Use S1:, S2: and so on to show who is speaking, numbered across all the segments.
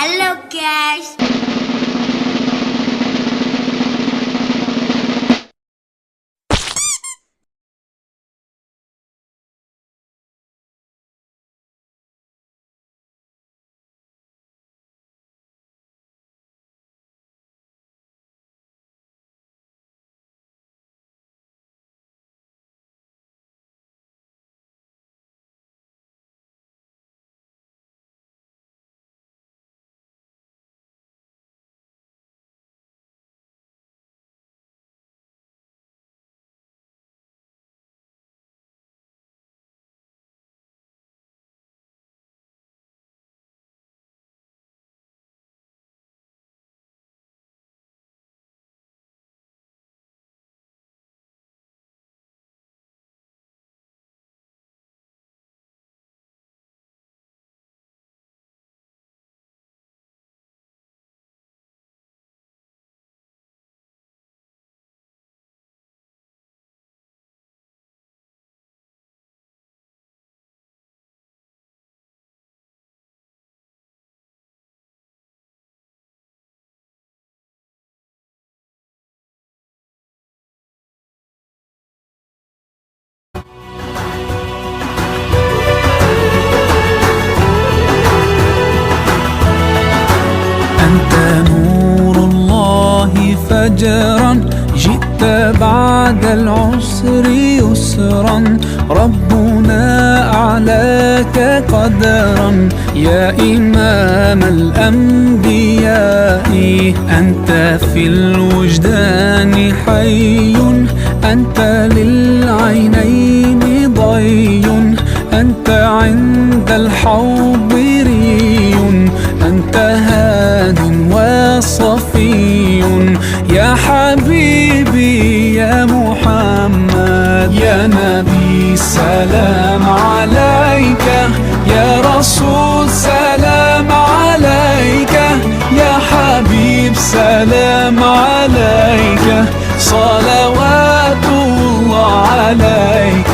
S1: Halo guys.
S2: أنت نور الله فجرا، جئت بعد العسر يسرا، ربنا أعلاك قدرا يا إمام الأنبياء. أنت في الوجدان حي، أنت للعينين ضي، أنت عند الحوض ري، أنت هاد وصفي يا حبيبي يا محمد. يا نبي سلام عليك، يا رسول سلام عليك، يا حبيب سلام عليك، صلوات الله عليك.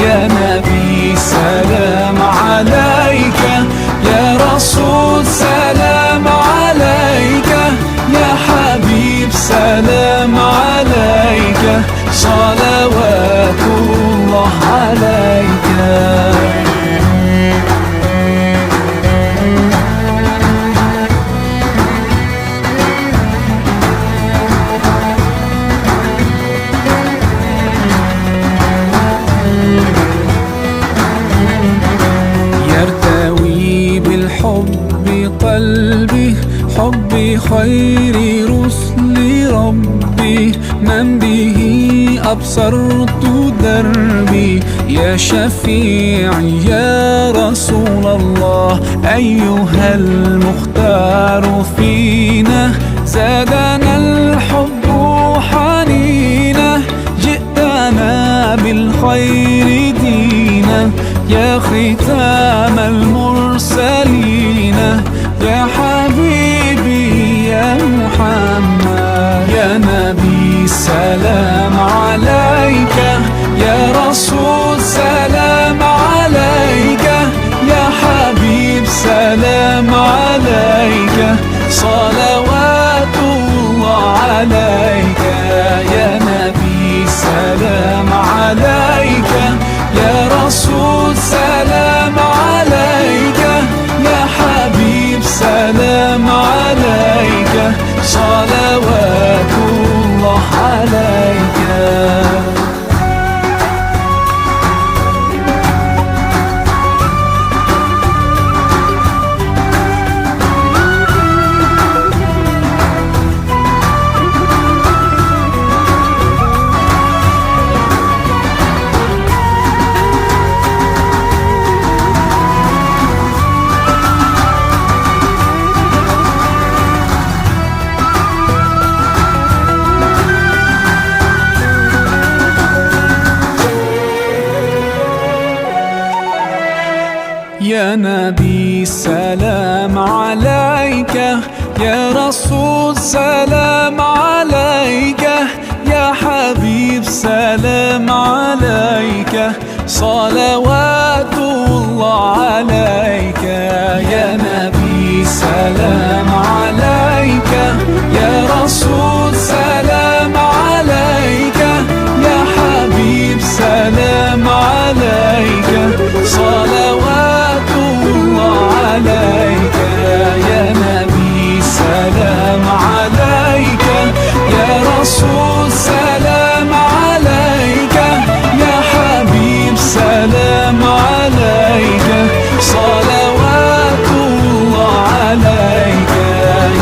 S2: يا نبي سلام عليك، يا رسول سلام عليك، يا حبيب سلام عليك، صلوات الله عليك. يرتوي بالحب قلبي، حب خير رسل ربي، من به أبصرت دربي. يا شفيعي يا رسول الله، أيها المختار فينا، زادنا الحب حنينا، جئتنا بالخير دينا، يا ختام المرسلين، يا حبيبي يا محمد. يا نبي سلام عليك، يا رسول سلام عليك، يا حبيب سلام عليك، صلوات الله عليك. يا نبي سلام عليك، يا رسول سلام عليك، يا حبيب سلام عليك، صلوات الله عليك. يا نبي سلام عليك، يا رسول سلام عليك، يا حبيب سلام عليك، صلوات الله عليك. يا نبي سلام سلام عليك يا رسول سلام عليك يا حبيب سلام عليك صلوات الله عليك يا نبي سلام عليك يا رسول سلام عليك يا حبيب سلام عليك صلوات الله عليك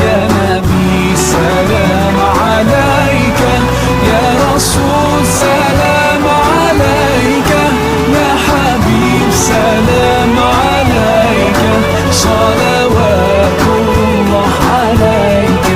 S2: يا نبي سلام عليك يا رسول سلام عليك يا حبيب سلام عليك صلوات الله عليك.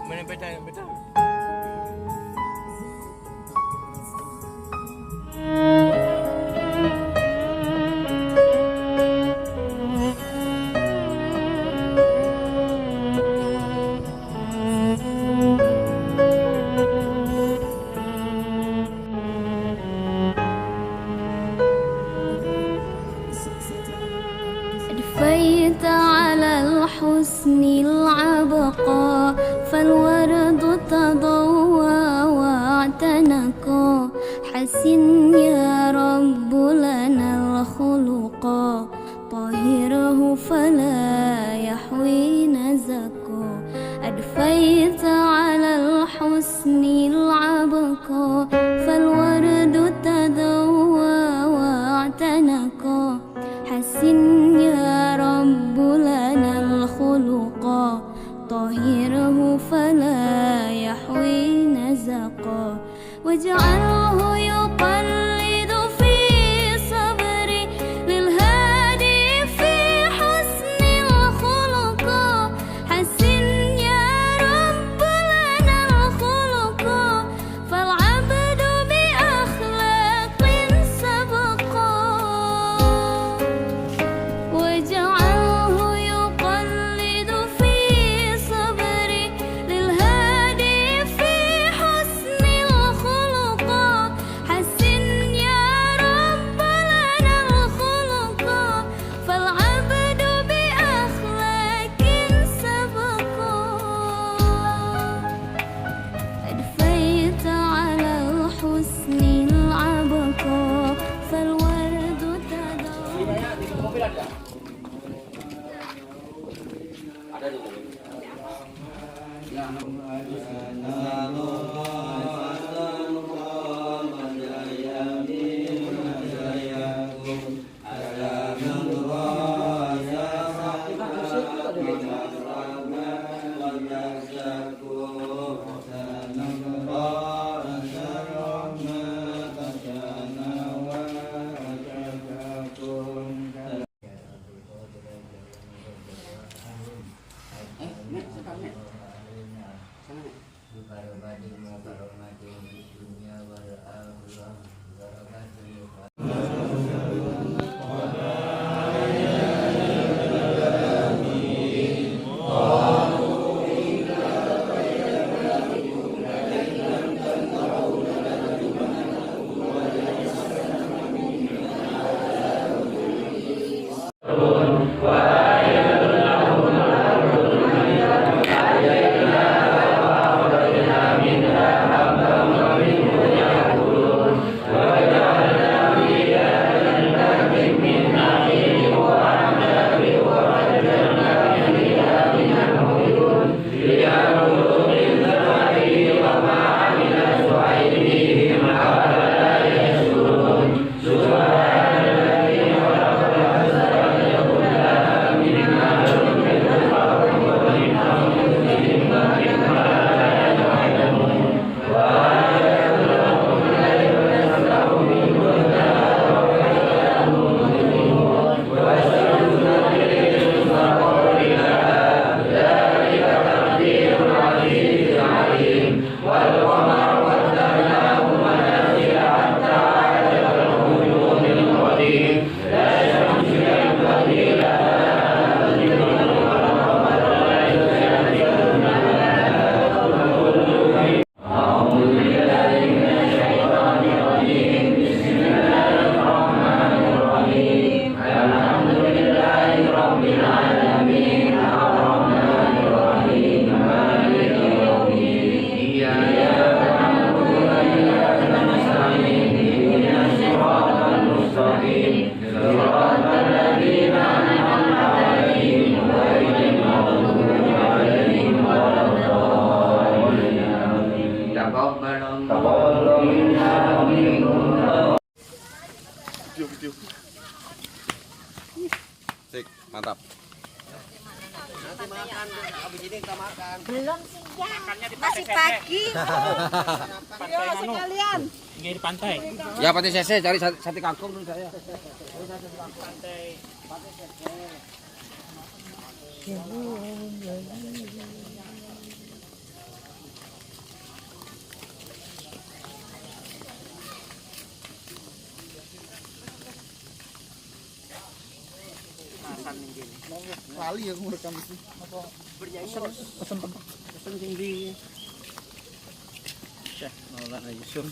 S1: Main peta.
S3: أدفيت على الحسن العبقى فالورد تضوى واعتنقا حسن يا رب لنا الخلقا طهره فلا يحوي نزكا أدفيت على الحسن العبقى فالورد تضوى واعتنقا حسن يا رب لنا الخلقا طهره فلا يحوي نزقا واجعله يقلد في صبري للهادي في حسن الخلقا حسن يا رب لنا الخلقا فالعبد بأخلاق سبقا واجعله يقلد في صبري للهادي في حسن الخلقا حسن يا رب لنا الخلقا فالعبد بأخلاق سبقا أدفيت على الحسن العبقى فالورد تضوى
S4: Sik, mantap.
S5: Belum siang. Masih pagi. Ayo sekalian.
S1: Ini di pantai.
S4: Ya Pantai Sese cari sate kangkung dulu saya.
S6: Lali yang merekam itu.
S1: Pesen tinggi. Syekh Maulana Yusuf.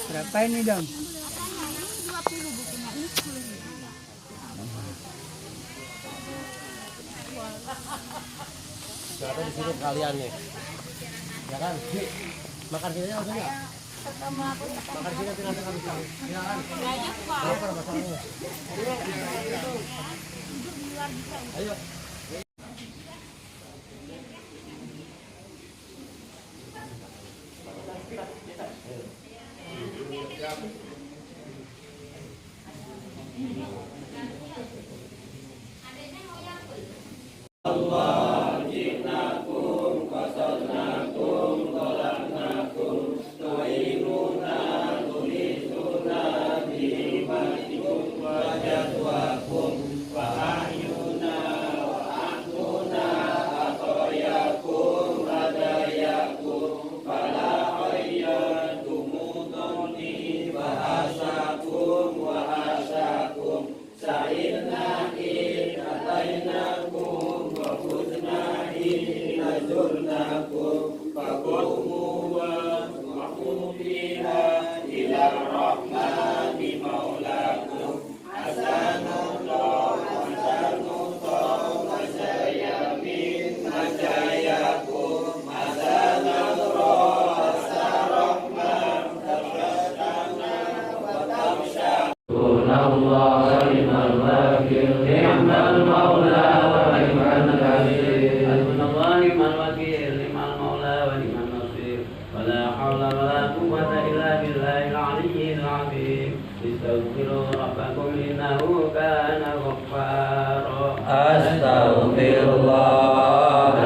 S6: Berapa ini dong?
S7: Berapa di sini kalian nih? Ya kan? Makan sini langsung ya? Makan sini nanti langsung habis. Ya kan? Lapar masalahnya. Ayo.
S8: استغفروا ربكم إنه كان غفارا
S7: أستغفر الله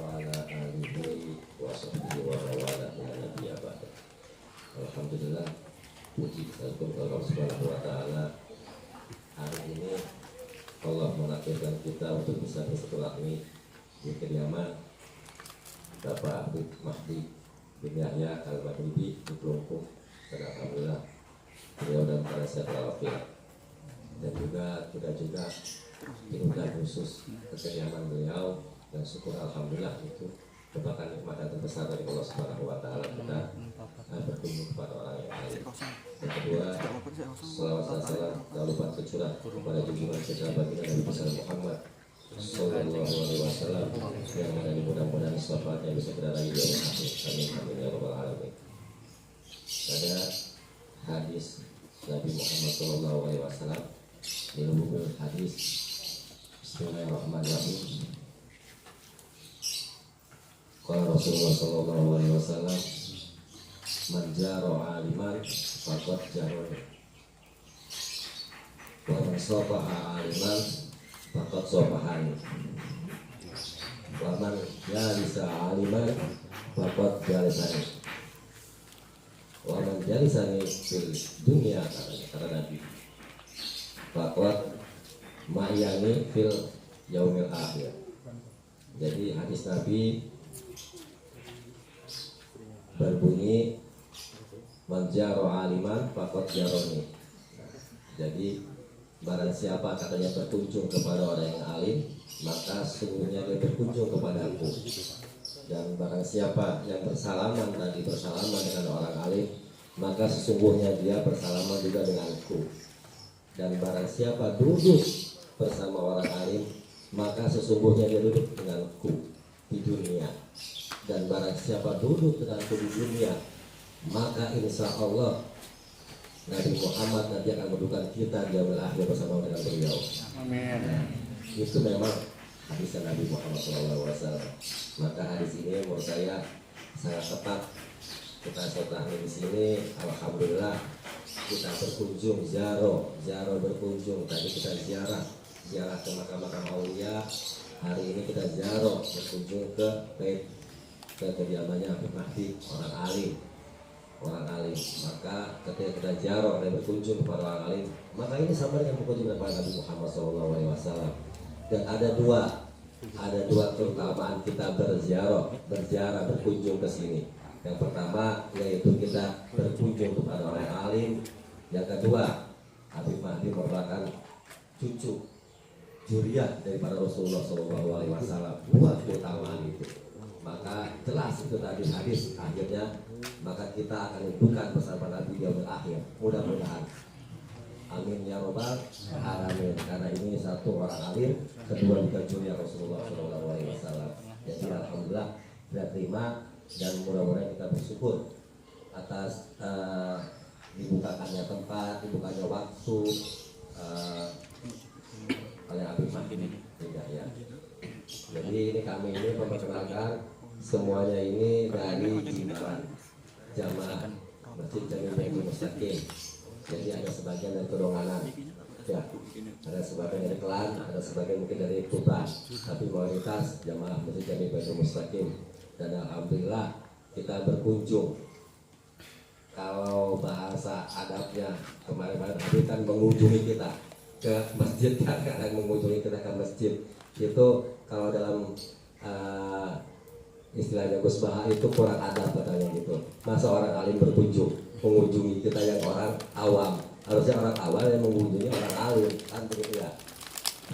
S9: وعلى آله وصحبه ومن والاه ila nabiyya ba'da. Alhamdulillah, puji dan syukur Allah Subhanahu wa taala. Hari ini Allah menakdirkan kita untuk bisa bersilaturahmi di kediaman Bapak Habib Mahdi bin Yahya Al-Maghribi di Kelungkung. Dan alhamdulillah beliau dalam keadaan sehat walafiat. Dan juga kita juga diundang khusus ke kediaman beliau, dan syukur alhamdulillah itu merupakan nikmat yang terbesar dari Allah Subhanahu wa taala kita berkunjung kepada orang yang lain. Yang kedua, selawat dan salam tak lupa tercurah kepada junjungan kita baginda Nabi besar Muhammad sallallahu alaihi wasallam, yang mana mudah-mudahan syafaatnya bisa kita raih di akhir. Amin amin ya rabbal alamin. Pada hadis Nabi Muhammad sallallahu alaihi wasallam di lubuk hadis Bismillahirrahmanirrahim. Qala Rasulullah sallallahu alaihi wasallam, man jaro aliman faqad jaroni, wa man safaha aliman faqad safahani, wa man jalisa aliman faqad jalisani, wa man jalisani fil dunya, kata Nabi, faqad ma'yani fil yaumil akhir. Jadi hadis Nabi berbunyi man jaro aliman faqad jaroni. Jadi barang siapa katanya berkunjung kepada orang yang alim, maka sesungguhnya dia berkunjung kepadaku. Dan barang siapa yang bersalaman dengan orang alim, maka sesungguhnya dia bersalaman juga denganku. Dan barang siapa duduk bersama orang alim, maka sesungguhnya dia duduk denganku di dunia. Dan barang siapa duduk denganku di dunia, maka insya Allah Nabi Muhammad nanti akan mendudukkan kita di yaumil akhir bersama dengan beliau.
S1: Amin.
S9: Nah, itu memang hadis Nabi Muhammad SAW. Maka hadis ini menurut saya sangat tepat. Kita silaturahmi di sini, alhamdulillah kita berkunjung ziarah berkunjung. Tadi kita ziarah ke makam-makam aulia. Hari ini kita ziarah berkunjung ke kediamannya Habib Mahdi, orang alim. Maka ketika kita ziarah dan berkunjung kepada orang alim, maka ini sama dengan berkunjung kepada Nabi Muhammad SAW. Dan ada dua keutamaan kita berziarah berkunjung ke sini. Yang pertama yaitu kita berkunjung kepada orang alim. Yang kedua, Habib Mahdi merupakan cucu juriyah daripada Rasulullah SAW. Dua keutamaan itu. Maka jelas itu tadi hadis akhirnya, maka kita akan hidupkan bersama Nabi di yaumil akhir. Mudah-mudahan. Amin ya robbal alamin. Karena ini satu orang alim, kedua juga juriyah Rasulullah SAW. Jadi alhamdulillah kita terima, dan mudah-mudahan kita bersyukur atas dibukakannya tempat, dibukakannya waktu oleh Habib Mahdi tidak ya. Jadi ini kami ini memperkenalkan semuanya ini dari jamaah Masjid Jamil Baitul Mustaqim. Jadi ada sebagian dari Kedonganan, ya, ada sebagian dari Kelan, ada sebagian mungkin dari Tuban, tapi mayoritas jamaah Masjid Jamil Baitul Mustaqim. Dan alhamdulillah kita berkunjung. Kalau bahasa adabnya kemarin-kemarin Habib kan mengunjungi kita ke masjid, kan kadang mengunjungi kita ke masjid itu kalau dalam istilahnya Gus Baha itu kurang adab katanya gitu. Masa orang alim berkunjung mengunjungi kita yang orang awam? Harusnya orang awam yang mengunjungi orang alim, kan begitu ya.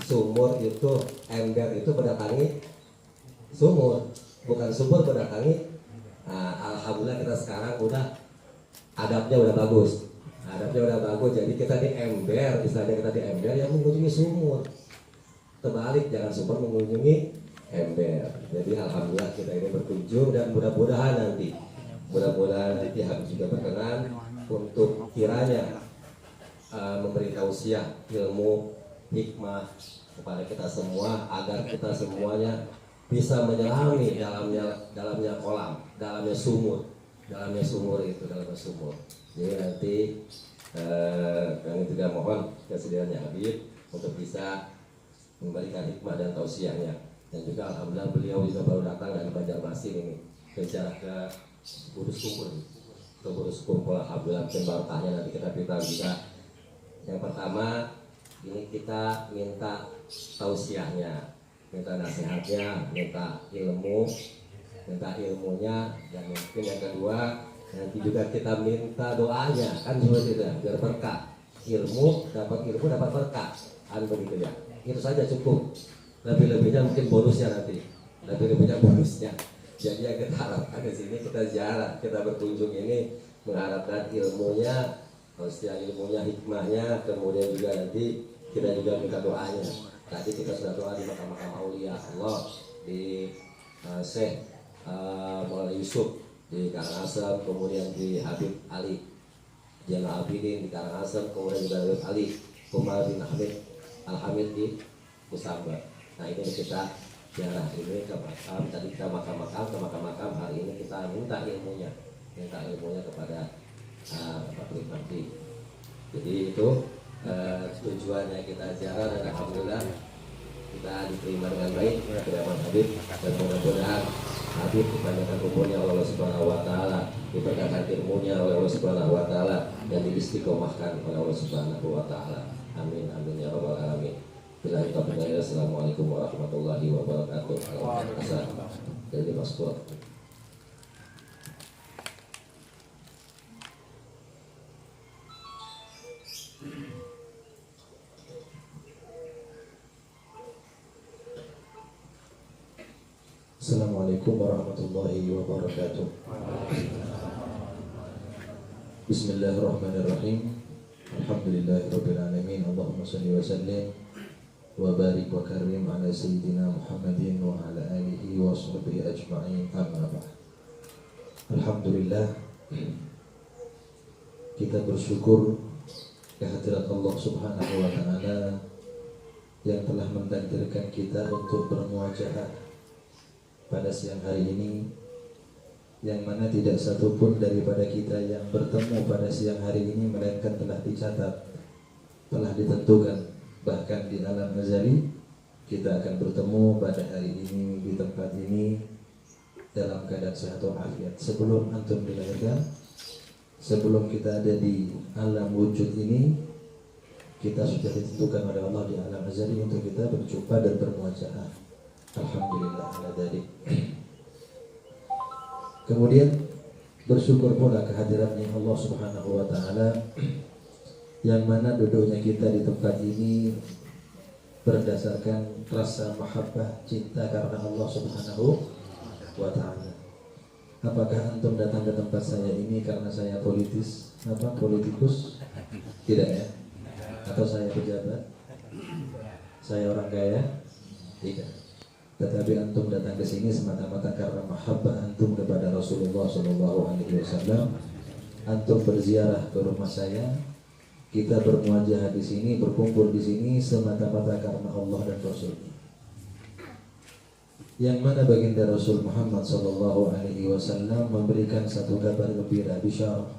S9: Sumur itu, ember itu mendatangi sumur, bukan sumur mendatangi. Alhamdulillah kita sekarang udah adabnya udah bagus. Jadi kita di ember, misalnya kita di ember yang mengunjungi sumur. Terbalik, jangan sumur mengunjungi ember. Jadi alhamdulillah kita ini berkunjung, dan mudah-mudahan nanti Habib juga berkenan untuk kiranya memberi tausiah ilmu hikmah kepada kita semua, agar kita semuanya bisa menyelami dalamnya kolam, dalamnya sumur itu. Jadi nanti kami juga mohon kesediaannya Habib untuk bisa memberikan hikmah dan tausiahnya Dan juga alhamdulillah beliau juga baru datang dari Banjarmasin ini ke Kudus Kumpul. Alhamdulillah mungkin barokahnya nanti kita beritahu juga. Yang pertama ini kita minta tausiahnya, minta nasihatnya, minta ilmunya, dan mungkin yang kedua nanti juga kita minta doanya, kan seperti itu ya, biar berkah. Dapat ilmu dapat berkah, kan begitu ya. Itu saja cukup. Lebih-lebihnya mungkin bonusnya nanti. Jadi yang kita harapkan di sini kita ziarah, kita berkunjung ini mengharapkan ilmunya, ilmunya, hikmahnya, kemudian juga nanti kita juga minta doanya. Tadi kita sudah doa di makam-makam aulia Allah, di Syekh Maulana Yusuf di Karangasem, kemudian di Habib Ali Jainal Abidin di Karangasem, kemudian juga Habib Ali Umar bin Hamid Al-Hamid di Kusamba. Nah ini kita ziarah ini ke makam, tadi ke makam-makam, hari ini kita minta ilmunya kepada Pak Bupati. Jadi itu tujuannya kita ziarah, dan alhamdulillah kita diterima dengan baik oleh Mas Habib, dan mudah-mudahan Habib dipanjangkan umurnya oleh Allah Subhanahu wa taala, diberkahkan ilmunya oleh Allah Subhanahu wa taala, dan diistiqomahkan oleh Allah Subhanahu wa taala. Amin amin ya rabbal alamin. Assalamualaikum warahmatullahi wabarakatuh. Dari Mas Pur.
S10: Assalamualaikum warahmatullahi wabarakatuh. Bismillahirrahmanirrahim. Alhamdulillahirabbil alamin. Allahumma shalli wa sallim wa barik wa karim ala sayyidina Muhammadin wa ala alihi wa sahbihi ajma'in. Amma ba'd. Alhamdulillah, kita bersyukur kehadirat Allah Subhanahu wa taala yang telah mentakdirkan kita untuk bermuajahah pada siang hari ini, yang mana tidak satupun daripada kita yang bertemu pada siang hari ini melainkan telah dicatat, telah ditentukan, bahkan di alam azali kita akan bertemu pada hari ini di tempat ini dalam keadaan sehat walafiat. Sebelum antum dilahirkan, sebelum kita ada di alam wujud ini, kita sudah ditentukan oleh Allah di alam azali untuk kita berjumpa dan bermuajahah. Alhamdulillah ala dzalik. Kemudian bersyukur pula kehadiratnya Allah Subhanahu wa taala, yang mana duduknya kita di tempat ini berdasarkan rasa mahabbah, cinta karena Allah Subhanahu wa taala. Apakah antum datang ke tempat saya ini karena saya politikus? Tidak ya? Atau saya pejabat? Saya orang kaya? Tidak. Tetapi antum datang ke sini semata-mata karena mahabbah antum kepada Rasulullah SAW. Antum berziarah ke rumah saya, kita bermuajahah di sini, berkumpul di sini semata-mata karena Allah dan Rasul. Yang mana baginda Rasul Muhammad SAW memberikan satu kabar gembira, bisyarah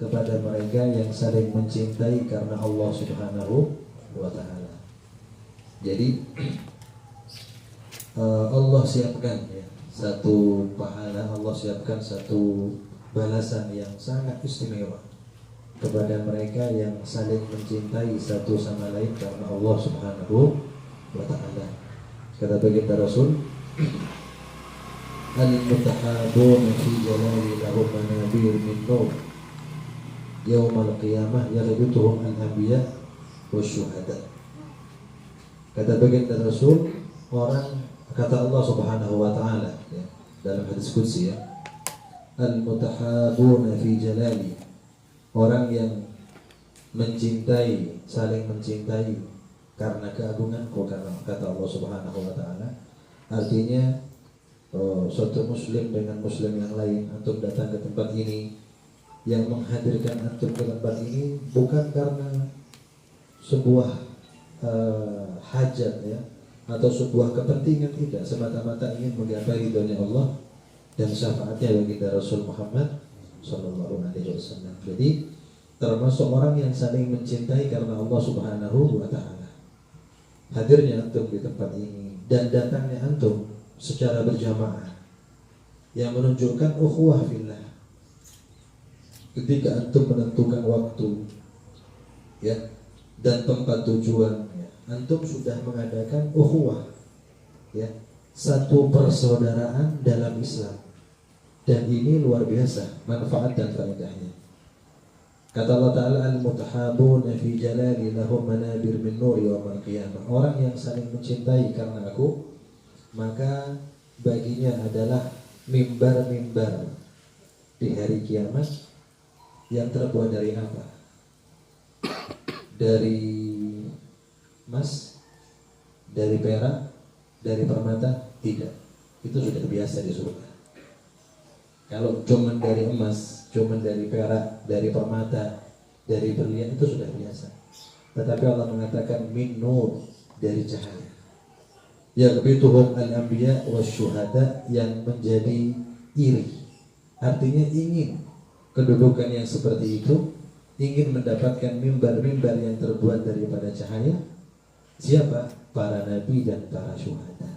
S10: kepada mereka yang saling mencintai karena Allah Subhanahu wa taala. Jadi Allah siapkan ya, satu pahala, Allah siapkan satu balasan yang sangat istimewa kepada mereka yang saling mencintai satu sama lain karena Allah Subhanahu wa ta'ala. Kata baginda Rasul, al-mutahabun fi jalali lahum manabir min nur yaumal qiyamah yaghbituhum al-anbiya wa syuhada. Kata baginda Rasul, kata Allah Subhanahu wa ta'ala ya, dalam hadis qudsi ya, al-mutahabuna fi jalali, orang yang mencintai, saling mencintai karena keagunganku, karena kata Allah Subhanahu wa ta'ala. Artinya suatu muslim dengan muslim yang lain, antum datang ke tempat ini, yang menghadirkan antum ke tempat ini bukan karena sebuah hajat ya, atau sebuah kepentingan, tidak, semata-mata ingin menggapai ridhonya Allah dan syafaatnya baginda Rasul Muhammad Sallallahu Alaihi Wasallam. Jadi termasuk orang yang saling mencintai karena Allah Subhanahu wa ta'ala. Hadirnya antum di tempat ini, dan datangnya antum secara berjamaah yang menunjukkan ukhuwah fillah. Ketika antum menentukan waktu ya dan tempat tujuan, antum sudah mengadakan ukhuwah ya, satu persaudaraan dalam Islam. Dan ini luar biasa manfaat dan faedahnya. Kata Allah Ta'ala, al-mutahabuna fi jalali lahum manabir min nuri yawmal qiyamah. Orang yang saling mencintai karena aku, maka baginya adalah mimbar-mimbar di hari kiamat yang terbuat dari apa? Dari emas, dari perak, dari permata? Tidak. Itu sudah biasa di surga. Kalau cuman dari emas, cuman dari perak, dari permata, dari berlian, itu sudah biasa. Tetapi Allah mengatakan min nur, dari cahaya. Yaghbituhum al-anbiya wasyuhada, yang menjadi iri. Artinya ingin kedudukan yang seperti itu, ingin mendapatkan mimbar-mimbar yang terbuat daripada cahaya. Siapa? Para nabi dan para syuhada.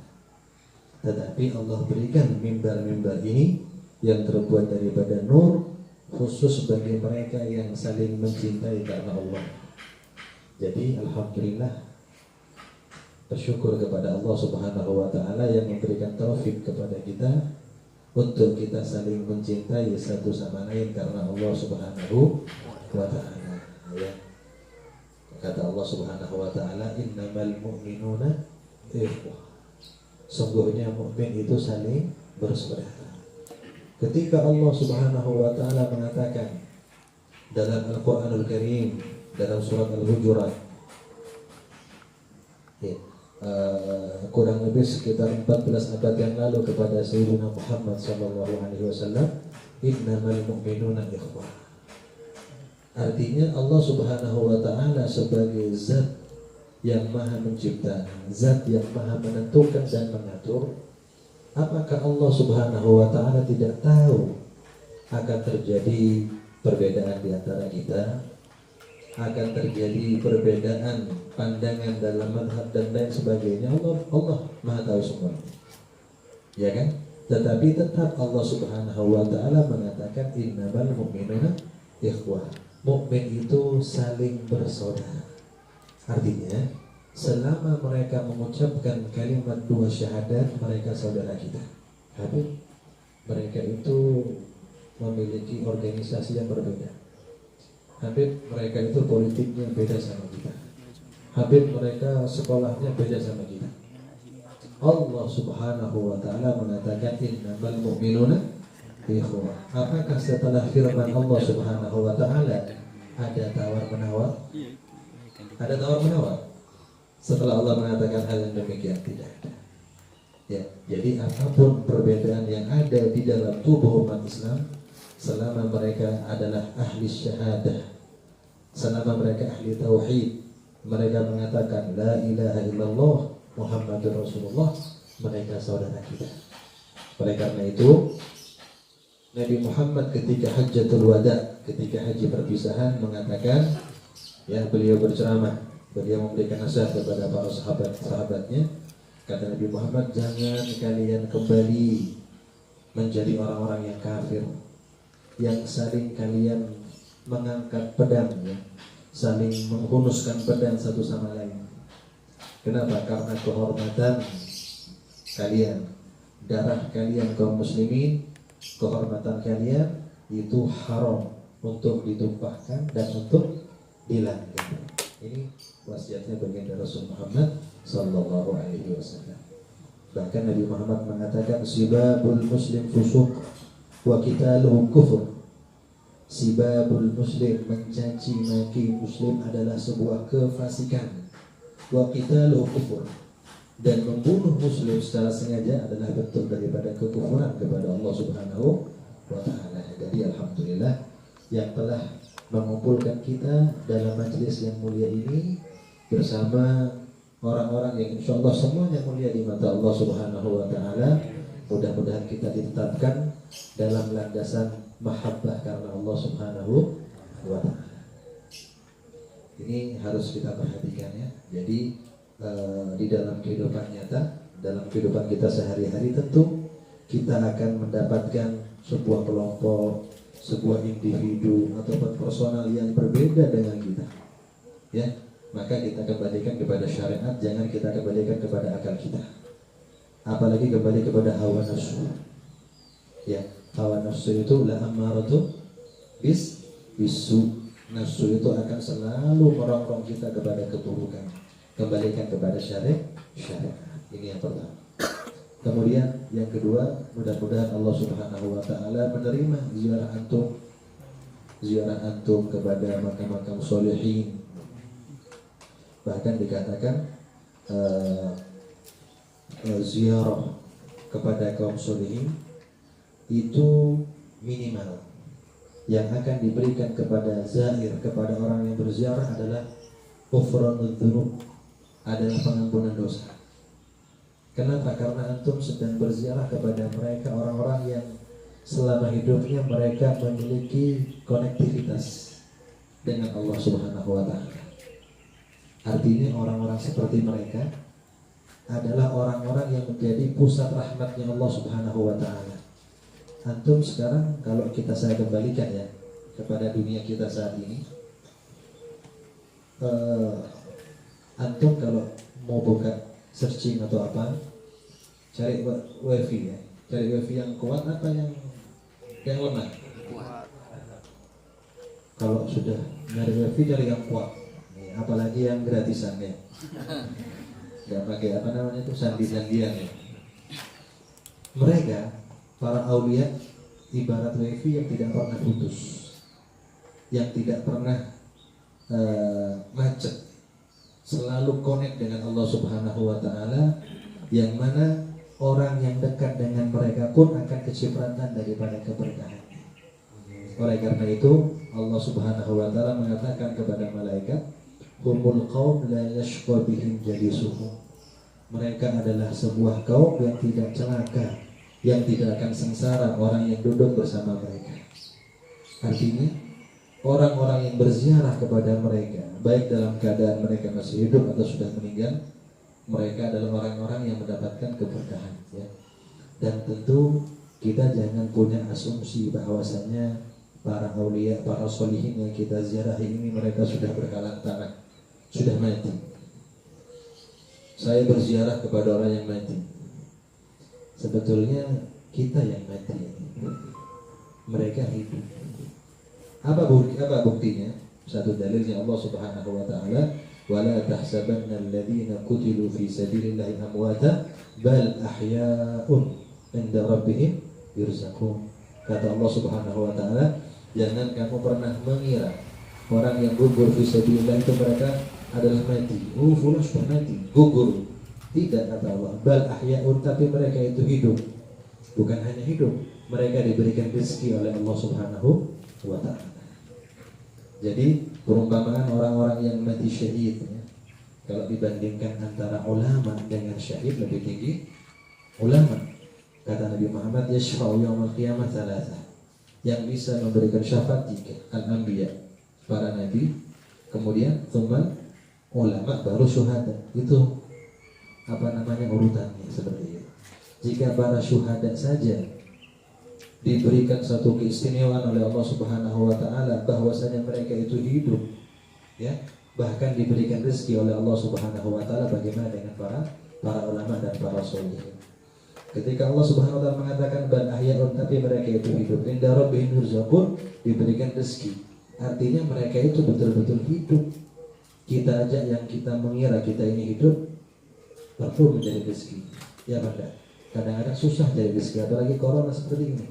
S10: Tetapi Allah berikan mimbar-mimbar ini yang terbuat daripada nur, khusus bagi mereka yang saling mencintai karena Allah. Jadi alhamdulillah, bersyukur kepada Allah Subhanahu wa Ta'ala yang memberikan taufik kepada kita untuk kita saling mencintai satu sama lain karena Allah Subhanahu wa Ta'ala ya. Kata Allah Subhanahu wa Ta'ala, innamal mu'minuna ikhwah. Sungguhnya mukmin itu saling bersaudara. Ketika Allah Subhanahu wa Ta'ala mengatakan dalam Al-Quranul Karim, dalam surat Al-Hujurat ya, kurang lebih sekitar 14 abad yang lalu, kepada Sayyidina Muhammad SAW, innamal mu'minuna ikhwah. Artinya Allah Subhanahu wa Ta'ala sebagai zat yang maha mencipta, zat yang maha menentukan dan mengatur, apakah Allah Subhanahu wa Ta'ala tidak tahu akan terjadi perbedaan di antara kita, akan terjadi perbedaan pandangan dalam madhab dan lain sebagainya? Allah maha tahu semua, ya kan? Tetapi tetap Allah Subhanahu wa Ta'ala mengatakan innamal mu'minuna ikhwah. Mukmin itu saling bersaudara. Artinya selama mereka mengucapkan kalimat dua syahadat, mereka saudara kita. Tapi mereka itu memiliki organisasi yang berbeda. Habib mereka itu politiknya beda sama kita. Habib mereka sekolahnya beda sama kita. Allah Subhanahu wa Ta'ala mengatakan innamal mu'minuna ikhwah. Apakah setelah firman Allah Subhanahu wa Ta'ala ada tawar-menawar? Ada tawar-menawar? Setelah Allah mengatakan hal yang demikian, tidak ada. Ya, jadi apapun perbedaan yang ada di dalam tubuh umat Islam, selama mereka adalah ahli syahadah, selama mereka ahli tauhid, mereka mengatakan la ilaha illallah Muhammadur Rasulullah, mereka saudara kita. Oleh karena itu Nabi Muhammad ketika Hajjatul Wada, ketika haji perpisahan, mengatakan, ya, beliau berceramah, beliau memberikan nasihat kepada para sahabat-sahabatnya. Kata Nabi Muhammad, jangan kalian kembali menjadi orang-orang yang kafir, yang saling kalian mengangkat pedang, ya, saling menghunuskan pedang satu sama lain. Kenapa? Karena kehormatan kalian, darah kalian kaum muslimin, kehormatan kalian itu haram untuk ditumpahkan dan untuk dilanggar. Ini wasiatnya baginda Rasul Muhammad sallallahu alaihi wasallam. Bahkan Nabi Muhammad mengatakan sibabul muslim fusuq wa qitaluhu kufur. Sibabul muslim, mencaci maki muslim adalah sebuah kefasikan. Wa qitaluhu kufur, dan membunuh muslim secara sengaja adalah bentuk daripada kekufuran kepada Allah Subhanahu wa Ta'ala. Jadi alhamdulillah yang telah mengumpulkan kita dalam majelis yang mulia ini bersama orang-orang yang insya Allah semuanya mulia di mata Allah Subhanahu wa Ta'ala. Mudah-mudahan kita ditetapkan dalam landasan mahabbah karena Allah Subhanahu wa Ta'ala. Ini harus kita perhatikan, ya. Jadi di dalam kehidupan nyata dalam kehidupan kita sehari-hari, tentu kita akan mendapatkan sebuah kelompok, sebuah individu ataupun personal yang berbeda dengan kita. Ya, maka kita kembalikan kepada syariat, jangan kita kembalikan kepada akal kita. Apalagi kembali kepada hawa nafsu. Ya, hawa nafsu itu la ammaratu bisu. Nafsu itu akan selalu merongrong kita kepada keburukan. Kembalikan kepada syariat. Ini yang pertama. Kemudian yang kedua, mudah-mudahan Allah Subhanahu wa taala menerima ziarah antum kepada makam-makam sholihin. Bahkan dikatakan ziarah kepada kaum sholihin itu minimal yang akan diberikan kepada zair, kepada orang yang berziarah adalah ghufranudz dzunub, adalah pengampunan dosa. Kenapa? Karena antum sedang berziarah kepada mereka, orang-orang yang selama hidupnya mereka memiliki konektivitas dengan Allah Subhanahu wa taala. Artinya orang-orang seperti mereka adalah orang-orang yang menjadi pusat rahmatnya Allah Subhanahu wa taala. Antum sekarang kalau saya kembalikan ya kepada dunia kita saat ini, antum kalau mau buka searching atau apa, cari wifi ya, cari wifi yang kuat apa yang lemah? Kalau sudah nyari wifi cari yang kuat, apalagi yang gratisan ya, nggak pakai apa namanya itu sandi-sandian ya. Mereka para aulia ibarat wifi yang tidak pernah putus, yang tidak pernah macet, selalu connect dengan Allah Subhanahu wa taala, yang mana orang yang dekat dengan mereka pun akan kecipratan daripada keberkahan. Oleh karena itu Allah Subhanahu wa taala mengatakan kepada malaikat, humul qaum la yashqa bihim jalisuhum. Mereka adalah sebuah kaum yang tidak celaka, yang tidak akan sengsara orang yang duduk bersama mereka. Artinya orang-orang yang berziarah kepada mereka, baik dalam keadaan mereka masih hidup atau sudah meninggal, mereka adalah orang-orang yang mendapatkan keberkahan ya. Dan tentu kita jangan punya asumsi bahwasanya para aulia, para sholihin yang kita ziarahi ini mereka sudah berhalang tanah, sudah mati. Saya berziarah kepada orang yang mati. Sebetulnya kita yang mati, mereka hidup. Apa buktinya? Satu dalilnya Allah Subhanahu wa taala, wala tahsabanna alladziina qutilu fi sabilillahi amwata bal ahya'un 'inda rabbihim yurzaqun. Kata Allah Subhanahu wa taala, jangan kamu pernah mengira orang yang gugur fi sabilillah itu mereka adalah mati. Fulan sudah mati, gugur. Tidak, kata Allah, bal ahya'un, tapi mereka itu hidup. Bukan hanya hidup, mereka diberikan rezeki oleh Allah Subhanahu wa ta'ala. Jadi perumpamaan orang-orang yang mati syahid ya, kalau dibandingkan antara ulama dengan syahid lebih tinggi ulama. Kata Nabi Muhammad, yashfa'u yaumil qiyamah thalatha, yang bisa memberikan syafaat tiga, al-anbiya, para nabi, kemudian thumma ulama, baru syuhada. Itu urutannya seperti itu. Jika para syuhada saja diberikan satu keistimewaan oleh Allah Subhanahu wa taala bahwasanya mereka itu hidup ya, bahkan diberikan rezeki oleh Allah Subhanahu wa taala, bagaimana dengan para ulama dan para sholihin? Ketika Allah Subhanahu wa taala mengatakan bal ahya'un, tapi mereka itu hidup, inda rabbihim yurzaqun, diberikan rezeki, artinya mereka itu betul-betul hidup. Kita aja yang kita mengira kita ini hidup perlu mencari rezeki, ya benda. Kadang-kadang susah cari rezeki, apalagi corona seperti ini,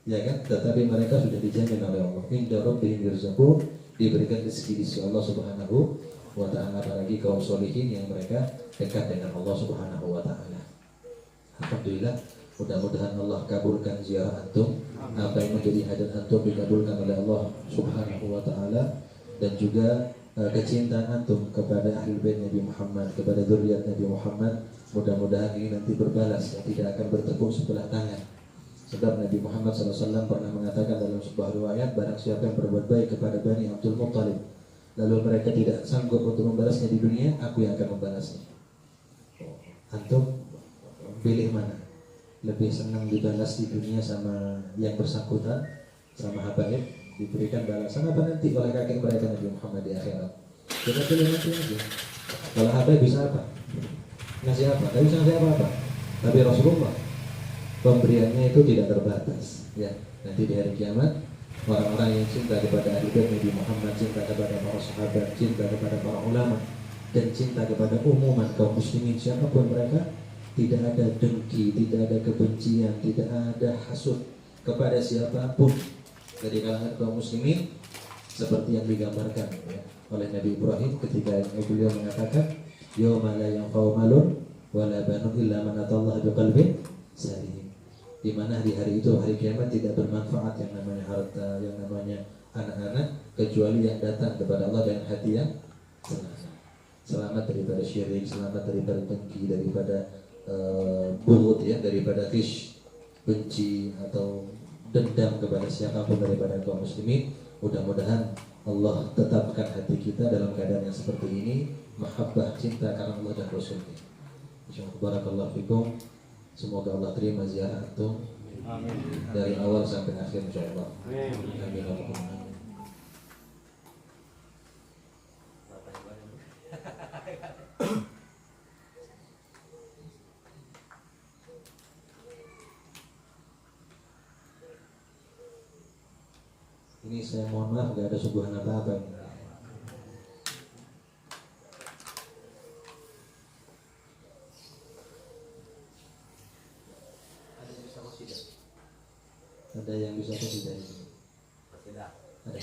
S10: ya kan? Tetapi mereka sudah dijamin oleh Allah. Inda rabbihim yurzaqun, diberikan rezeki di sisi Allah Subhanahu wa taala, apalagi kaum sholihin yang mereka dekat dengan Allah Subhanahu wa taala. Alhamdulillah, mudah-mudahan Allah kabulkan ziarah antum. Apa yang menjadi hajat antum dikabulkan oleh Allah Subhanahu wa taala, dan juga kecintaan antum kepada ahli bait Nabi Muhammad, kepada zuriat Nabi Muhammad, mudah-mudahan ini nanti berbalas ya, tidak akan bertepuk sebelah tangan. Sebab Nabi Muhammad SAW pernah mengatakan dalam sebuah riwayat, barang siapa yang berbuat baik kepada Bani Abdul Muttalib, lalu mereka tidak sanggup untuk membalasnya di dunia, aku yang akan membalasnya. Antum pilih mana? Lebih senang dibalas di dunia sama yang bersangkutan, sama habaib, diberikan balasan apa nanti oleh kakek mereka Nabi Muhammad di akhirat? Kita pilih nanti aja. Kalau habaib bisa apa? Ngasih apa? Tapi bisa ngasih apa-apa. Tapi Rasulullah pemberiannya itu tidak terbatas. Ya, nanti di hari kiamat orang-orang yang cinta kepada ahli bait Nabi Muhammad, cinta kepada para sahabat, cinta kepada para ulama, dan cinta kepada umuman kaum muslimin siapapun mereka, tidak ada dengki, tidak ada kebencian, tidak ada hasud kepada siapapun dari kalangan kaum muslimin, seperti yang digambarkan ya, oleh Nabi Ibrahim ketika beliau mengatakan yauma la yanfa'u malun wala banun illa man atallaha biqalbin salim, di mana di hari itu, hari kiamat, tidak bermanfaat yang namanya harta, yang namanya anak-anak, kecuali yang datang kepada Allah dengan hati yang selamat daripada syirik, selamat daripada dengki, daripada bughd ya, daripada ghish, benci atau dendam kepada siapapun daripada kaum muslimin. Mudah-mudahan Allah tetapkan hati kita dalam keadaan yang seperti ini, mahabbah, cinta karena Allah dan Rasulnya. Insyaallah, barakallahu fikum. Semoga Allah terima ziarah antum dari awal sampai akhir insyaallah. Amin. Ini saya mohon maaf gak ada suguhan apa-apa. Ada yang bisa tidak? Tidak. Ada.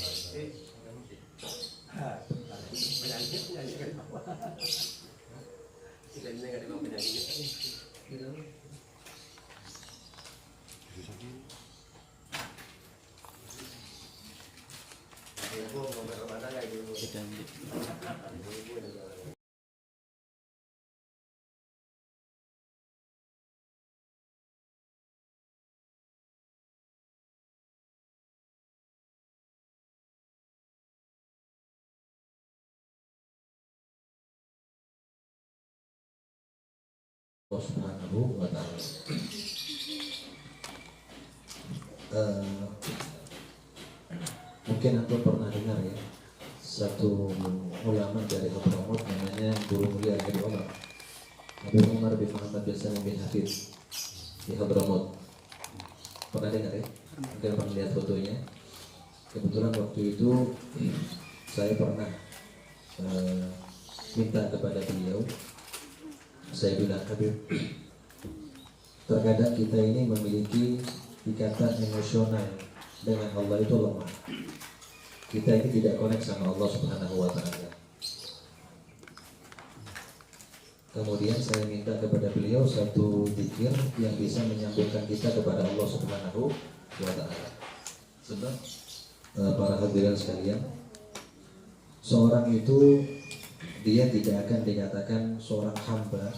S10: Allah Subhanahu wa ta'ala. Mungkin Anda pernah dengar ya, satu ulama dari Hadramaut namanya Guru Mulia Habib Umar. Habib Umar bin Muhammad bin Salim bin Hafid di Hadramaut. Pernah dengar ya? Mungkin pernah lihat fotonya. Kebetulan waktu itu saya pernah minta kepada beliau. Saya bilang, Habib, terkadang kita ini memiliki ikatan emosional dengan Allah itu lemah. Kita ini tidak connect sama Allah Subhanahu wa ta'ala. Kemudian saya minta kepada beliau satu zikir yang bisa menyambungkan kita kepada Allah Subhanahu wa ta'ala. Sebab para hadirin sekalian, seorang itu dia tidak akan dinyatakan seorang hamba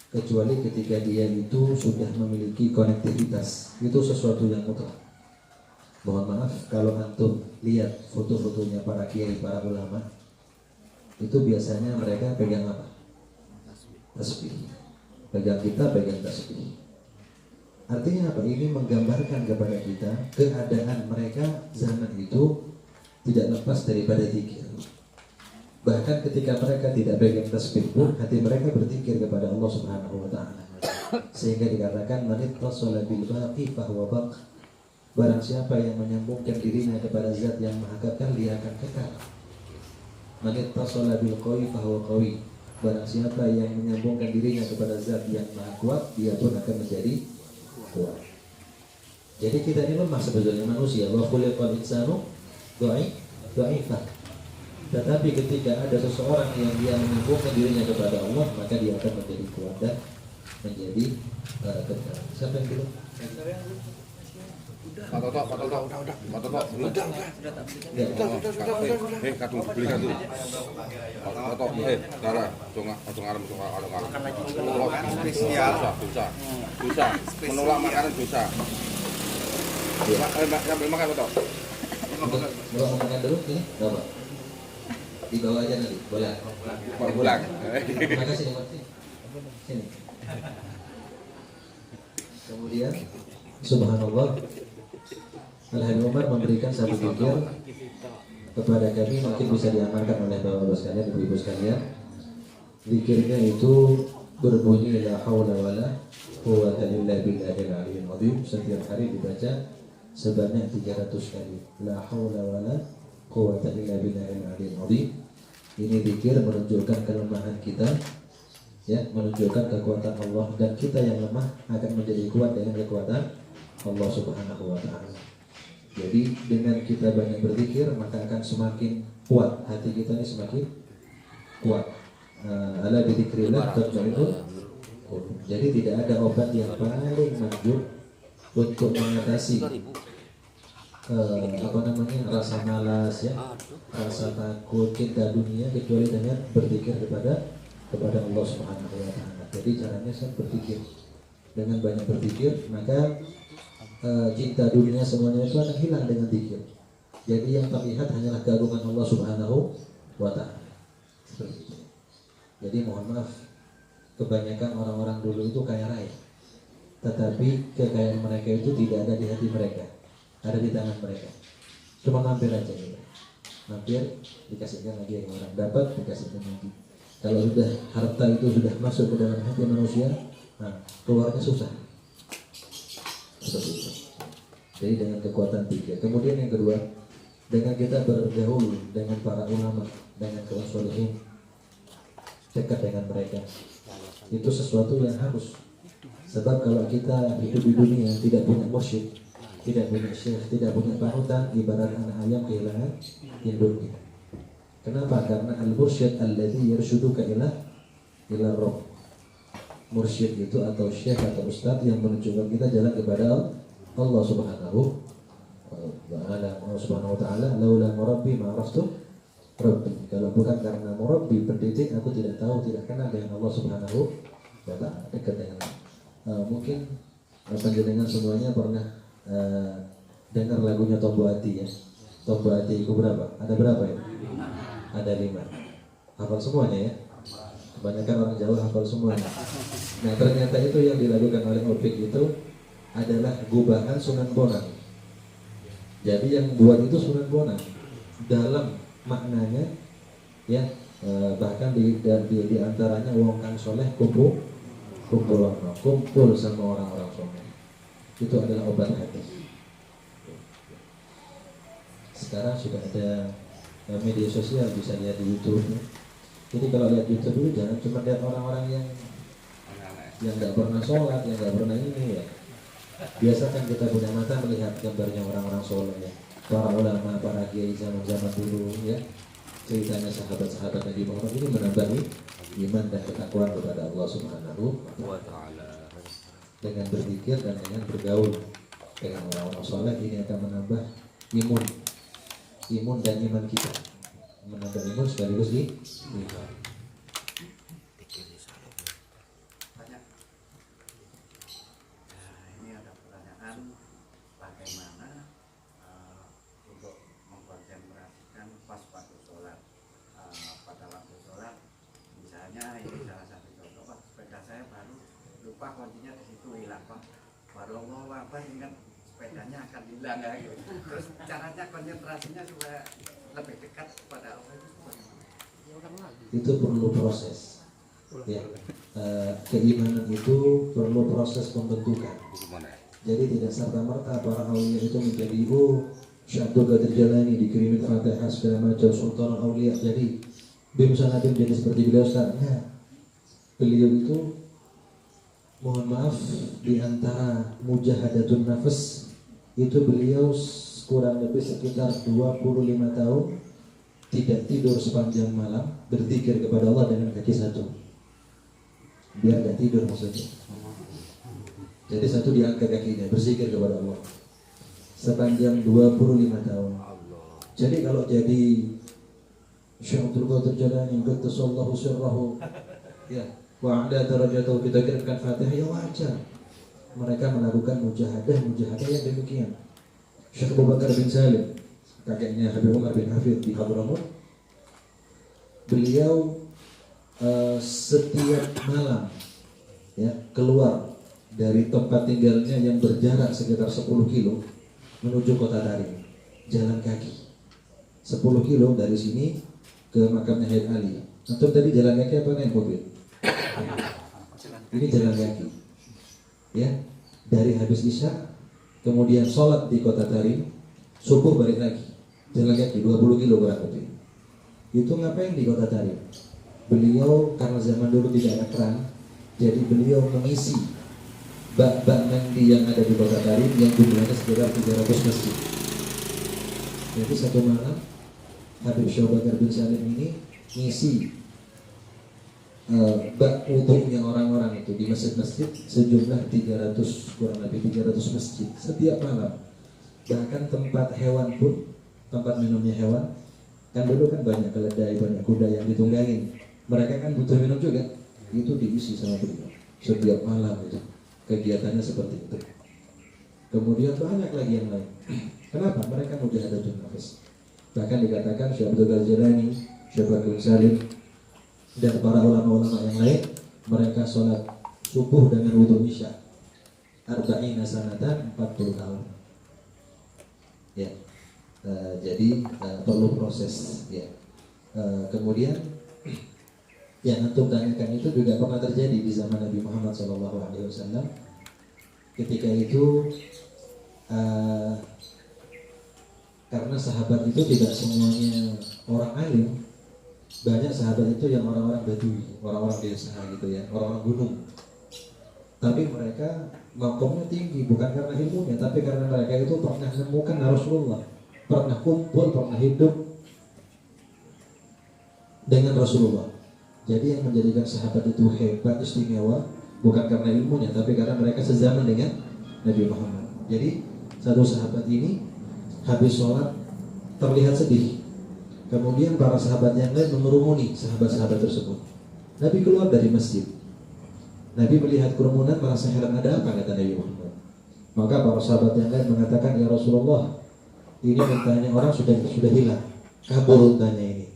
S10: kecuali ketika dia itu sudah memiliki konektivitas. Itu sesuatu yang mutlak. Mohon maaf kalau antum lihat foto-fotonya para kiai, para ulama, itu biasanya mereka pegang apa? Tasbih. Pegang kita, pegang tasbih. Artinya apa? Ini menggambarkan kepada kita keadaan mereka zaman itu tidak lepas daripada zikir. Bahkan ketika mereka tidak pegang tasbih pun, hati mereka berzikir kepada Allah Subhanahu wa ta'ala. Sehingga dikatakan manittasola bil baqi fahuwa baq. Barang siapa yang menyambungkan dirinya kepada zat yang maha kekal, dia akan kekal. Manittasola bil qawi fahuwa qawi. Barang siapa yang menyambungkan dirinya kepada zat yang maha kuat, dia pun akan menjadi kuat. Jadi kita ini lemah sebetulnya manusia. Wa khuliqal insanu dha'ifan. Tetapi ketika ada seseorang yang dia menyambungkan dirinya kepada Allah, maka dia akan menjadi kuat dan menjadi kekal. Siapa yang dulu?
S4: Pak Toto, udah. Kartu, beli kartu. Pak Toto, darah, dosa. Menolak makanan dosa. Ambil makan Pak Toto.
S10: Mau makan dulu ini, berapa? Dibawa aja nanti, boleh.
S4: Pulang.
S10: Terima kasih, sini. Kemudian subhanallah, Al-Habib Umar memberikan satu zikir kepada kami, mungkin bisa diamalkan oleh bapak-bapak sekalian, ibu-ibu sekalian. Zikirnya itu berbunyi la haula wala quwwata illa billahil aliyyil azim. Setiap hari dibaca sebanyak 300 kali. La haula wala quwwata illa billahil aliyyil azim. Ini zikir menunjukkan kelemahan kita, ya, menunjukkan kekuatan Allah, dan kita yang lemah akan menjadi kuat dengan kekuatan Allah Subhanahu wa taala. Jadi dengan kita banyak berzikir maka akan semakin kuat hati kita, ini semakin kuat. Ala bidzikrillah tatma'innul qulub. Jadi tidak ada obat yang paling manjur untuk mengatasi rasa malas, ya, rasa takut, cinta dunia, kecuali dengan berzikir kepada Allah Subhanahu wa taala. Jadi caranya saya berzikir. Dengan banyak berzikir maka cinta dunia semuanya itu akan hilang dengan zikir. Jadi yang terlihat hanyalah keagungan Allah Subhanahu wa taala. Jadi mohon maaf, kebanyakan orang-orang dulu itu kaya raya, tetapi kekayaan mereka itu tidak ada di hati mereka, ada di tangan mereka. Cuma mampir aja gitu. Mampir, dikasihkan lagi yang orang dapat, dikasihkan lagi. Kalau sudah harta itu sudah masuk ke dalam hati manusia, nah keluarnya susah. Seperti itu. Jadi dengan kekuatan tiga. Kemudian yang kedua, dengan kita bergaul dengan para ulama, dengan kaum sholihin, dekat dengan mereka, itu sesuatu yang harus. Sebab kalau kita hidup di dunia tidak punya mursyid, tidak punya syekh, tidak punya panutan, ibarat anak ayam kehilangan induknya. Kenapa? Karena al-mursyid alladzi yarshuduka ila rabb. Mursyid itu atau syekh atau ustaz yang menunjukkan kita jalan kepada Allah Subhanahu wa taala. Laula murabbi ma araftu rabbi. Kalau bukan karena murabbi, pendidik, aku tidak tahu, tidak kenal dengan Allah Subhanahu wa taala, dekat dengan mungkin panjenengan semuanya pernah dengar lagunya Tombo Ati, ya. Tombo Ati itu berapa? Ada berapa ya? Ada 5. Hafal semuanya, ya. Kebanyakan orang Jawa hafal semuanya. Nah ternyata itu yang dilakukan oleh Opik itu adalah gubahan Sunan Bonang. Jadi yang buat itu Sunan Bonang. Dalam maknanya, ya, bahkan di antaranya wong kang soleh kumpul sama orang-orang soleh. Itu adalah obat hati. Sekarang sudah ada media sosial, bisa lihat di YouTube, ya. Jadi kalau lihat YouTube dulu jangan cuma lihat orang-orang yang nggak pernah sholat, yang nggak pernah ini, ya. Biasakan kita punya mata melihat gambarnya orang-orang soleh, ya. Para ulama, para kiai zaman-zaman dulu, ya. Ceritanya sahabat-sahabat Nabi Muhammad ini menambah iman dan ketakwaan kepada Allah Subhanahu wa taala. Dengan berzikir dan dengan bergaul dengan orang-orang soleh ini akan menambah imun dan iman kita. Menambah imun sekaligus iman.
S1: Ini ada pertanyaan, bagaimana untuk mengkonsentrasikan pas waktu sholat, pada waktu sholat, misalnya ini salah satu contoh, Pak, sepeda saya baru lupa kuncinya di situ hilang, Pak, baru mau apa ingat sepedanya akan hilang, ya, gitu. Terus caranya konsentrasinya supaya lebih dekat kepada Allah itu bagaimana?
S10: Itu perlu proses, ya. Keimanan itu perlu proses pembentukan. Jadi tidak serta-merta para aulia itu menjadi Syekh Abdul Qadir Jalani dikirimin Fatihah segala macam, Sultan Aulia, jadi bim sana bim jadi seperti beliau Ustaz. Nah, beliau itu mohon maaf, di antara mujahadatun nafas itu beliau kurang lebih sekitar 25 tahun tidak tidur sepanjang malam, berzikir kepada Allah dengan kaki satu, biar gak tidur maksudnya. Jadi satu diangkat kakinya, berzikir kepada Allah sepanjang 25 tahun. Jadi kalau jadi Syekh Abdul Qadir Jalani qaddasallahu sirrahu, ya, wa ada darajatuhu, kita kirimkan Fatihah, ya wajar mereka melakukan mujahadah yang demikian. Syekh Abu Bakar bin Salim, kakeknya Habib Umar bin Hafid di Hadramaut, beliau setiap malam, ya, keluar dari tempat tinggalnya yang berjarak sekitar 10 kilo menuju kota Tarim, jalan kaki 10 kilo dari sini ke makamnya Habib Ali. Antum tadi jalan kaki apa naik mobil? Ini jalan kaki, ya, dari habis isya, kemudian sholat di kota Tarim, subuh balik lagi, jalan kaki 20 kilo kurang lebih. Itu ngapain di kota Tarim? Beliau karena zaman dulu tidak ada keran, jadi beliau mengisi bak-bak mandi yang ada di kota Tarim yang jumlahnya sekitar 300 masjid. Jadi satu malam Habib Syekh Bakar bin Salim ini ngisi bak wudhunya orang-orang itu di masjid-masjid sejumlah 300, kurang lebih 300 masjid setiap malam. Bahkan tempat hewan pun, tempat minumnya hewan, kan dulu kan banyak keledai, banyak kuda yang ditunggangin, mereka kan butuh minum juga, itu diisi sama beliau setiap malam itu. Kegiatannya seperti itu. Kemudian banyak lagi yang lain. Kenapa? Mereka mujahadatun nafas. Bahkan dikatakan Syekh Abdul Qadir Jilani, Syekh Bakar bin Salim, dan para ulama-ulama yang lain, mereka sholat subuh dengan wudhu isya 40 sanatan, 40 tahun. Ya, jadi perlu proses. Ya. Kemudian yang antum tanyakan itu juga pernah terjadi di zaman Nabi Muhammad SAW. Ketika itu karena sahabat itu tidak semuanya orang alim, banyak sahabat itu yang orang-orang badui, orang-orang desa gitu ya, orang-orang gunung. Tapi mereka makomnya tinggi, bukan karena ilmunya, tapi karena mereka itu pernah menemukan Rasulullah, pernah kumpul, pernah hidup dengan Rasulullah. Jadi yang menjadikan sahabat itu hebat, istimewa, bukan karena ilmunya, tapi karena mereka sezaman dengan Nabi Muhammad. Jadi satu sahabat ini habis sholat terlihat sedih. Kemudian para sahabat yang lain mengerumuni sahabat-sahabat tersebut. Nabi keluar dari masjid. Nabi melihat kerumunan, merasa heran, ada apa, kata Nabi Muhammad. Maka para sahabat yang lain mengatakan, ya Rasulullah, ini untanya orang sudah hilang, kabur untanya ini.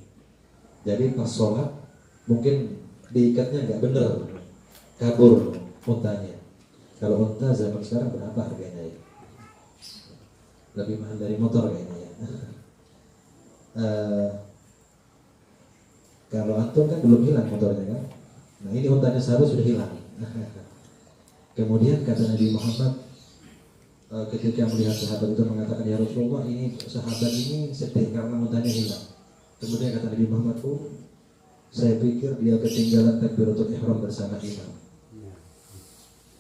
S10: Jadi pas sholat mungkin diikatnya nggak bener, kabur untanya. Kalau unta zaman sekarang berapa harganya ya? Lebih mahal dari motor kayaknya ya. Kalau antum kan belum hilang motornya kan? Nah ini untanya sahabat sudah hilang. Kemudian kata Nabi Muhammad ketika melihat sahabat itu mengatakan, ya Rasulullah, ini sahabat ini sedih karena untanya hilang. Kemudian kata Nabi Muhammad, saya pikir dia ketinggalan takbiratul ihram bersama imam.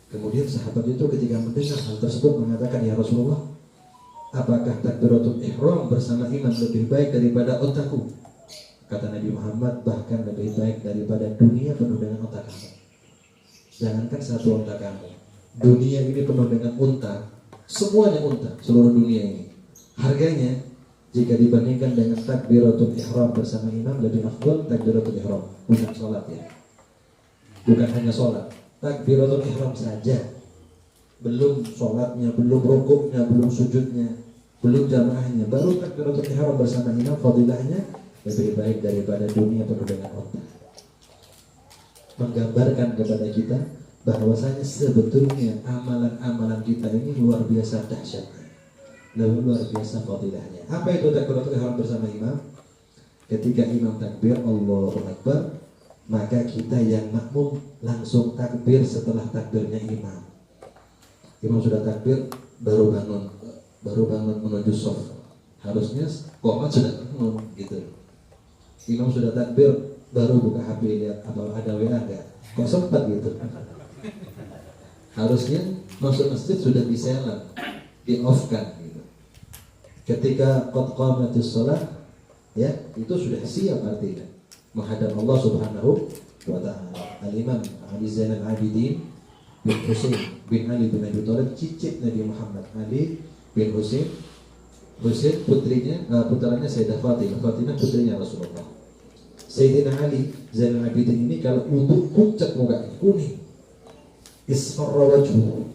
S10: Kemudian sahabat itu ketika mendengar hal tersebut mengatakan, ya Rasulullah, apakah takbiratul ihram bersama imam lebih baik daripada untaku? Kata Nabi Muhammad, bahkan lebih baik daripada dunia penuh dengan unta kamu. Jangankan satu unta kamu, dunia ini penuh dengan unta, semuanya unta, seluruh dunia ini. Harganya jika dibandingkan dengan takbiratul ihram bersama imam lebih afdal takbiratul ihram, bukan sholat ya. Bukan hanya sholat, takbiratul ihram saja, belum sholatnya, belum rukuknya, belum sujudnya, belum jamaahnya, baru takbiratul ihram bersama imam, fadilahnya lebih baik daripada dunia penuh dengan unta. Menggambarkan kepada kita bahwasanya sebetulnya amalan-amalan kita ini luar biasa dahsyatnya, luar biasa fadilahnya. Apa itu takbiratul ihram bersama imam? Ketika imam takbir Allahu Akbar, maka kita yang makmum langsung takbir setelah takbirnya imam. Imam sudah takbir, baru bangun menuju shaf. Harusnya qomat sudah bangun gitu. Imam sudah takbir, baru buka HP lihat atau ada WA enggak? Kok sempat gitu? Harusnya masuk masjid sudah di-silent, di-off-kan gitu. Ketika qad qamatis shalah, ya, itu sudah siap artinya menghadap Allah Subhanahu wa taala. Al-Imam Ali Zainal Abidin bin Husain bin Ali bin Abi Thalib, cicit Nabi Muhammad, Ali bin Husain putranya Sayyidah Fatimah, Fatimah putrinya Rasulullah. Sayyidina Ali Zainal Abidin ini kalau wudu pucat mukanya, kuning, isfarra wajhuhu.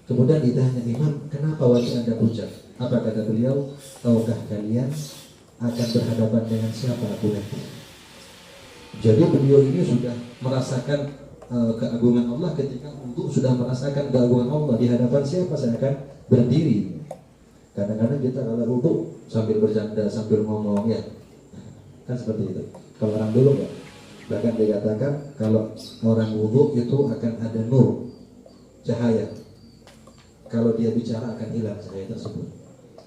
S10: Kemudian ditanya imam, kenapa wajah anda pucat? Apa kata beliau? Tahukah kalian akan berhadapan dengan siapa aku nanti? Jadi beliau ini sudah merasakan keagungan Allah ketika untuk sudah merasakan keagungan Allah di hadapan siapa saya akan berdiri. Kadang-kadang kita kalau wudu sambil bercanda, sambil ngomong ya, kan seperti itu. Kalau orang dulu enggak. Bahkan dikatakan kalau orang wudu itu akan ada nur, cahaya. Kalau dia bicara akan hilang cahaya tersebut.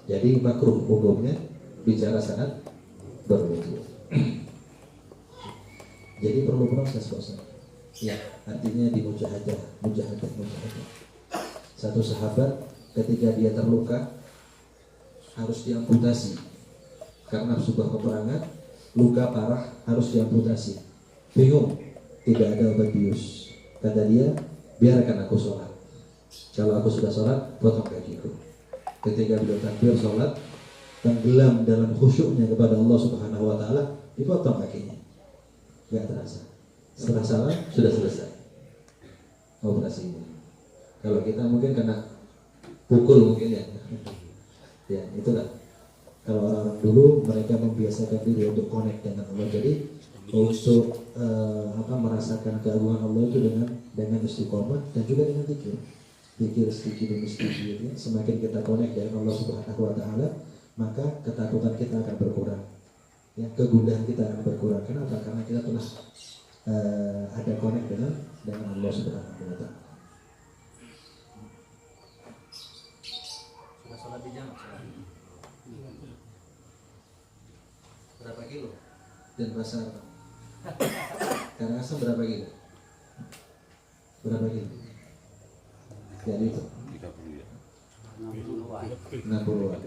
S10: Jadi makruh hukumnya bicara saat berwudu. Jadi perlu proses proses. Ya, artinya di mujahadah. Satu sahabat ketika dia terluka harus diamputasi karena sebuah peperangan, luka parah harus diamputasi. Bingung, tidak ada obat bius. Kata dia, biarkan aku sholat. Kalau aku sudah sholat, potong kakiku. Ketika beliau takbir sholat, tenggelam dalam khusyuknya kepada Allah Subhanahu Wa Taala, dipotong kakinya. Gak terasa. Setelah salam sudah selesai operasi ini. Kalau kita mungkin kena pukul mungkin ya. Ya itulah. Kalau orang-orang dulu mereka membiasakan diri untuk connect dengan Allah. Jadi untuk merasakan keagungan Allah itu dengan istiqomah dan juga dengan pikir sedikit demi sedikit. Ya. Semakin kita connect dengan Allah Subhanahu Wa Taala, maka ketakutan kita akan berkurang. Ya, kegundahan kita akan berkurang. Kenapa? Karena kita telah ada connect dengan Allah Subhanahu Wa Taala. Sudah sholat di jam berapa kilo? Dan pasar Karangasem berapa kilo? Berapa kilo? Ya itu
S4: 30 ya.
S10: 60-an.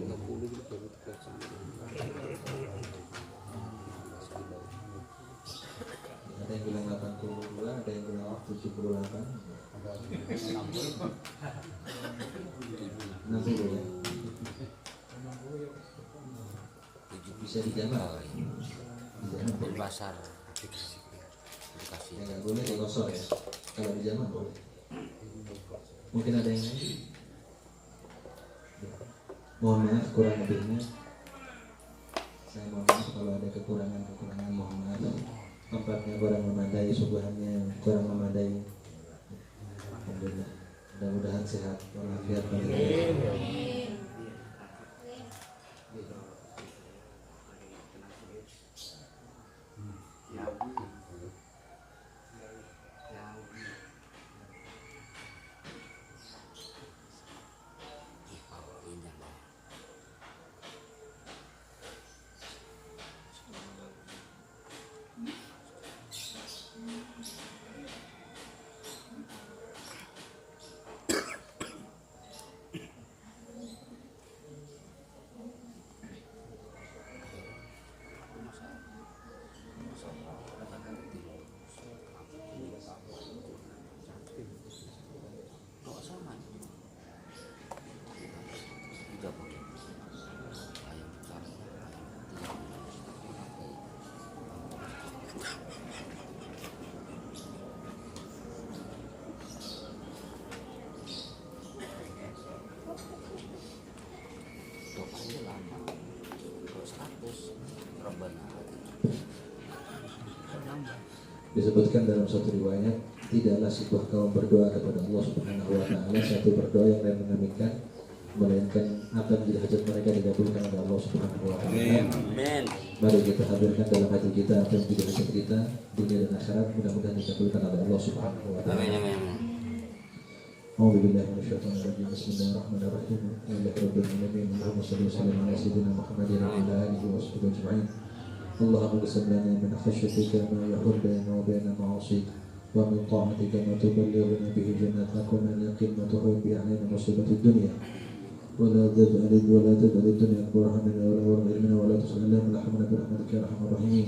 S10: Ada yang bilang 82, ada yang bilang 78. 60 ya. Bisa dijamah.
S7: Di pasar
S10: Ya nggak boleh digosok ya. Kalau dijamah boleh. Mungkin ada yang lain. Mohon maaf kurang lebihnya. Saya mohon maaf kalau ada kekurangan mohon maaf. Tempatnya kurang memadai, suguhannya kurang memadai. Alhamdulillah. Mudah-mudahan sehat walafiat. Disebutkan dalam suatu riwayat, tidaklah sebuah kaum berdoa kepada Allah Subhanahu Wa Taala satu berdoa yang lain mengaminkan, melainkan apa yang menjadi hajat mereka dikabulkan oleh Allah Subhanahu Wa Taala. Amin. Mari kita hadirkan dalam hati kita apa yang menjadi hajat kita dunia dan akhirat, mudah-mudahan dikabulkan oleh Allah Subhanahu Wa Taala. Amin. A'udzubillahi minasyaitonir rajim. Bismillahirrahmanirrahim. Alhamdulillahirabbil alamin. Allahumma shalli wa sallim ala sayyidina Muhammadin wa ala alihi wa sahbihi ajma'in. اللهم اقسم لنا من خشيتك ما يحول بيننا وبين معاصيك ومن طاعتك ما تبلغنا به جنتك ومن اليقين ما تحول به علينا مصيبة الدنيا ولا تجعل الدنيا أكبر همنا ولا مبلغ علمنا ولا تسأل لنا رحمنا برحمتك يا أرحم الراحمين.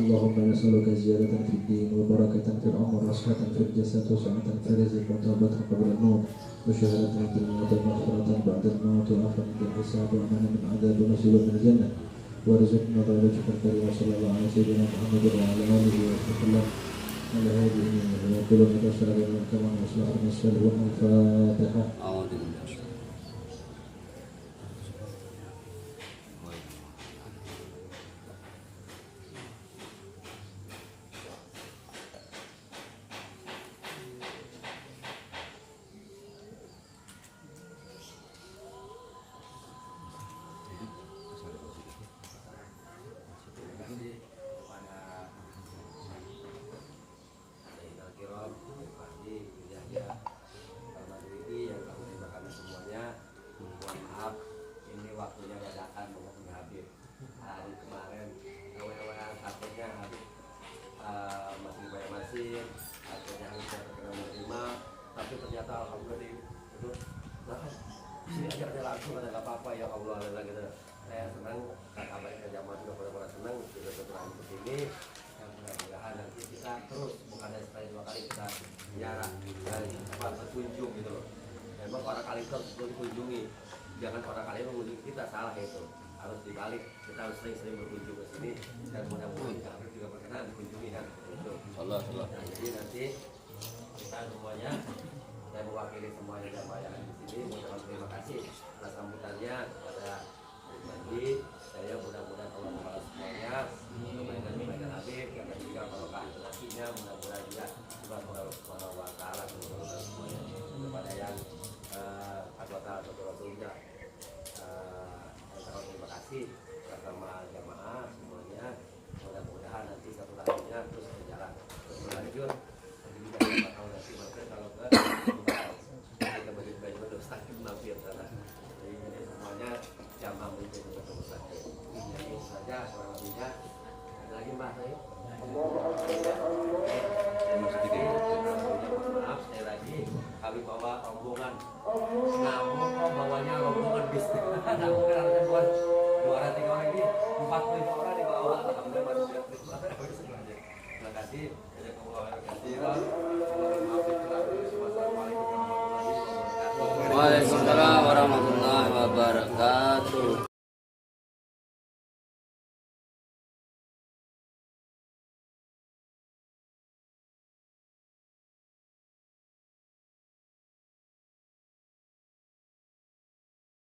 S10: اللهم نسألك زيادة في الدين وبركة في العمر وصحة في الجسد وسعة في الرزق وتوبة قبل الموت وشهادة في الدنيا ومغفرة بعد الموت وعفوا من الحساب وأمانا من عذاب ونصيبا من الجنة ورزقنا ضرورتك الكريم وصلى الله على سيدنا محمد وعلى آله وسلم على هذه وكلنا تشهد من كما وصلى الله الفاتحة.
S7: di itu nah sini aja ada langsung ada nggak apa-apa ya Allah ada gitu. Saya senang kabarnya jamaah juga pada senang juga berturang ke sini. Yang mudah-mudahan nanti kita terus bukan hanya sekali 2 kali kita ziarah dan berkunjung gitu loh. Memang orang kali itu harus dikunjungi, jangan orang kali mengunjungi kita, salah itu. Harus dibalik, kita harus sering-sering berkunjung ke sini dan mudah-mudahan kita juga berkenan dikunjungi kan itu.
S8: Allah.
S7: Nah, jadi nanti kita semuanya, saya mewakili semuanya jamaah yang di sini mengucapkan terima kasih atas sambutannya kepada Mandi. Saya mudah-mudahan Allah membalas semuanya kebaikan Habib dan juga barokah rezekinya, mudah-mudahan juga Allah Subhanahu wa taala semuanya kepada yang anggota atau rasulnya. Terima kasih bersama jamaah semuanya. Mudah-mudahan nanti satu lainnya terus berjalan lanjut. Nanti juga 4 tahun nanti mampir kalau ke kita bagi-bagi sakit mampir sana. Jadi semuanya jamaah mungkin betul sakit. Jadi itu saja kurang lebihnya. Ada lagi Mbak saya? Maaf sekali lagi kami bawa rombongan. Namun bawanya rombongan bis. Namun karena bukan 2 orang 3 orang ini 45 orang di bawah. Alhamdulillah manusia. Terima kasih.
S8: Waalaikumsalam warahmatullahi wabarakatuh.